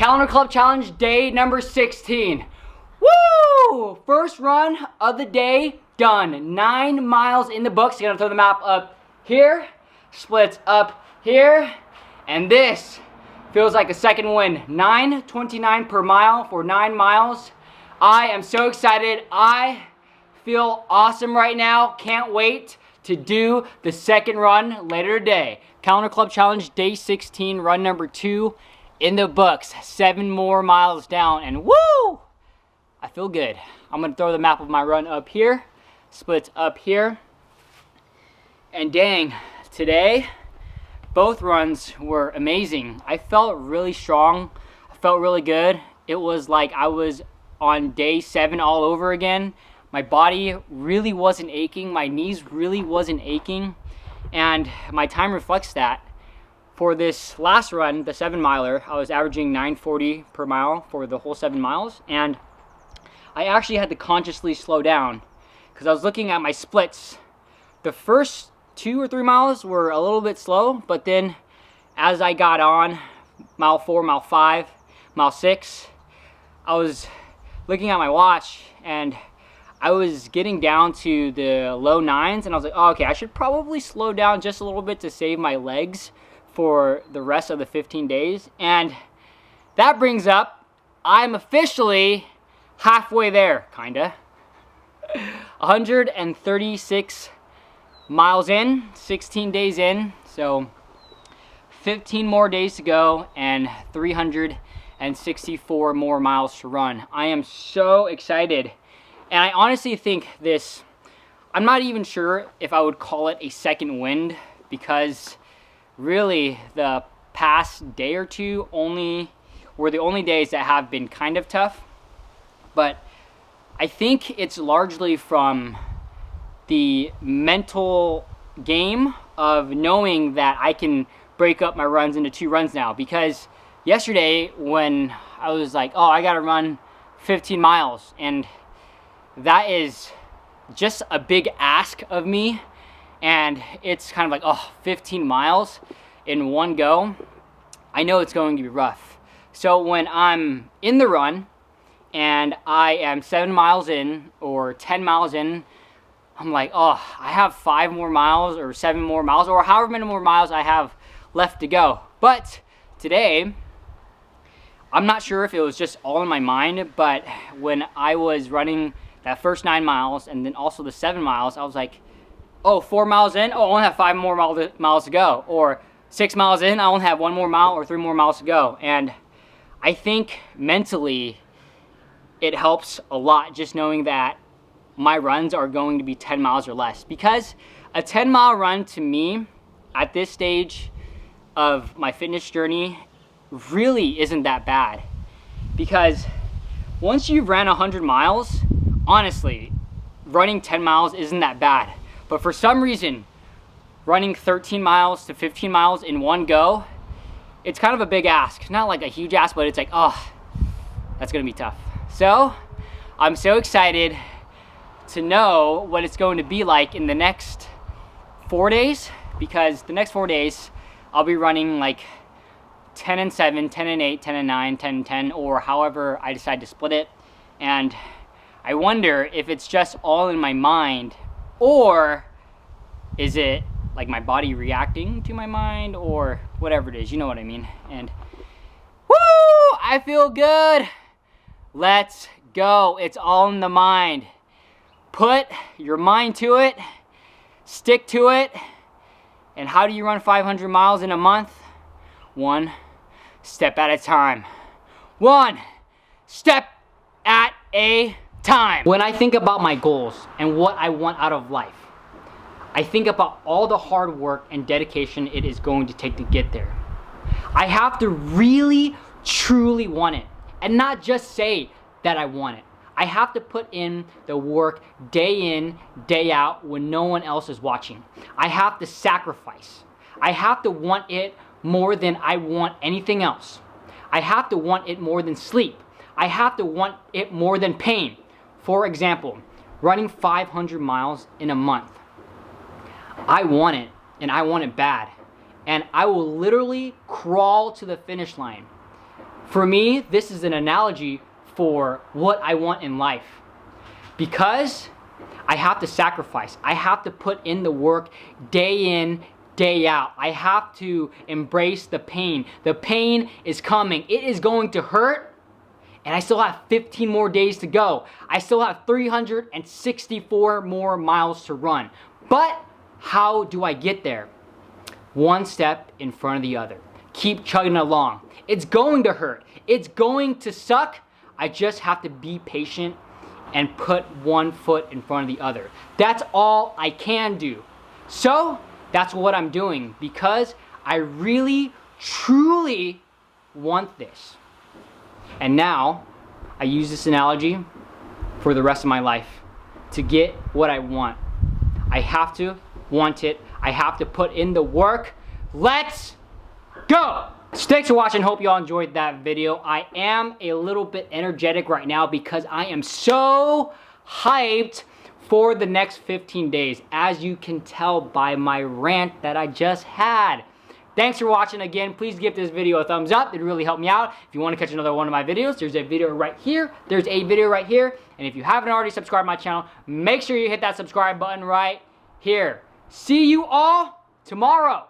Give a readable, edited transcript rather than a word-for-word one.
Calendar Club Challenge day number 16. Woo! First run of the day done. 9 miles in the books. You're gonna throw the map up here, splits up here, and this feels like a second win. 9:29 per mile for 9 miles. I am so excited. I feel awesome right now. Can't wait to do the second run later today. Calendar Club Challenge day 16, run number 2 in the books. 7 more miles down, and woo! I feel good. I'm gonna throw the map of my run up here, splits up here, and dang, today both runs were amazing. I felt really strong. I felt really good. It was like I was on day 7 all over again. My body really wasn't aching. My knees really wasn't aching. And my time reflects that. For this last run, the 7 miler, I was averaging 9:40 per mile for the whole 7 miles. And I actually had to consciously slow down because I was looking at my splits. The first 2 or 3 miles were a little bit slow, but then as I got on mile 4, mile 5, mile 6, I was looking at my watch and I was getting down to the low 9s, and I was like, oh, okay, I should probably slow down just a little bit to save my legs for the rest of the 15 days. And that brings up, I'm officially halfway there, kinda. 136 miles in, 16 days in, so 15 more days to go and 364 more miles to run. I am so excited. And I honestly think this, I'm not even sure if I would call it a second wind, because really the past day or two were the only days that have been kind of tough. But I think it's largely from the mental game of knowing that I can break up my runs into 2 runs now. Because yesterday when I was like, oh, I gotta run 15 miles, and that is just a big ask of me, and it's kind of like, oh, 15 miles in one go. I know it's going to be rough. So when I'm in the run and I am 7 miles in or 10 miles in, I'm like, oh, I have 5 more miles or 7 more miles or however many more miles I have left to go. But today, I'm not sure if it was just all in my mind, but when I was running that first 9 miles and then also the 7 miles, I was like, oh, 4 miles in, oh, I only have 5 more miles to go. Or 6 miles in, I only have 1 more mile or 3 more miles to go. And I think mentally it helps a lot just knowing that my runs are going to be 10 miles or less. Because a 10-mile run to me at this stage of my fitness journey really isn't that bad. Because once you've ran 100 miles, honestly, running 10 miles isn't that bad. But for some reason, running 13 miles to 15 miles in one go, it's kind of a big ask. Not like a huge ask, but it's like, oh, that's gonna be tough. So, I'm so excited to know what it's going to be like in the next 4 days, because the next 4 days, I'll be running like 10 and 7, 10 and 8, 10 and 9, 10 and 10, or however I decide to split it. And I wonder if it's just all in my mind, or is it like my body reacting to my mind, or whatever it is, you know what I mean. And woo, I feel good. Let's go. It's all in the mind. Put your mind to it, stick to it. And how do you run 500 miles in a month? 1 step at a time. 1 step at a time. When I think about my goals and what I want out of life, I think about all the hard work and dedication it is going to take to get there. I have to really, truly want it, and not just say that I want it. I have to put in the work day in, day out when no one else is watching. I have to sacrifice. I have to want it more than I want anything else. I have to want it more than sleep. I have to want it more than pain. For example, running 500 miles in a month. I want it, and I want it bad. And I will literally crawl to the finish line For me, this is an analogy for what I want in life. Because I have to sacrifice. I have to put in the work day in, day out. I have to embrace the pain. The pain is coming. It is going to hurt. And I still have 15 more days to go. I still have 364 more miles to run. But how do I get there? One step in front of the other. Keep chugging along. It's going to hurt. It's going to suck. I just have to be patient and put one foot in front of the other. That's all I can do. So that's what I'm doing because I really, truly want this. And now I use this analogy for the rest of my life to get what I want. I have to want it. I have to put in the work. Let's go! So thanks for watching. Hope you all enjoyed that video. I am a little bit energetic right now because I am so hyped for the next 15 days, as you can tell by my rant that I just had. Thanks for watching again. Please give this video a thumbs up. It really helped me out. If you want to catch another one of my videos, there's a video right here. There's a video right here. And if you haven't already subscribed to my channel, make sure you hit that subscribe button right here. See you all tomorrow.